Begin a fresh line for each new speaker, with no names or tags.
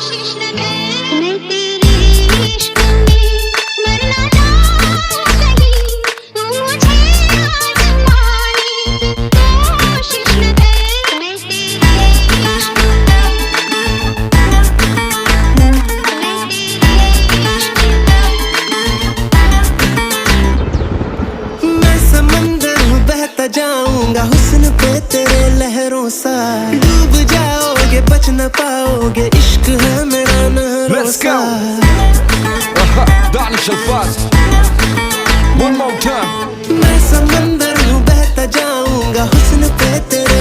मैं तेरे इश्क में मरना चाहूं सही, तू मुझे आजमा ले, कोशिश न कर। मैं तेरे इश्क में,
मैं समंदर हूँ बहता जाऊंगा हुस्न पे तेरे लहरों सा, डूब जाओगे बच न पाओगे, इश्क है मेरा नहरों सा।
Danish Alfaz. One more time.
मैं समंदर हूँ बहता जाऊंगा हुस्न पे तेरे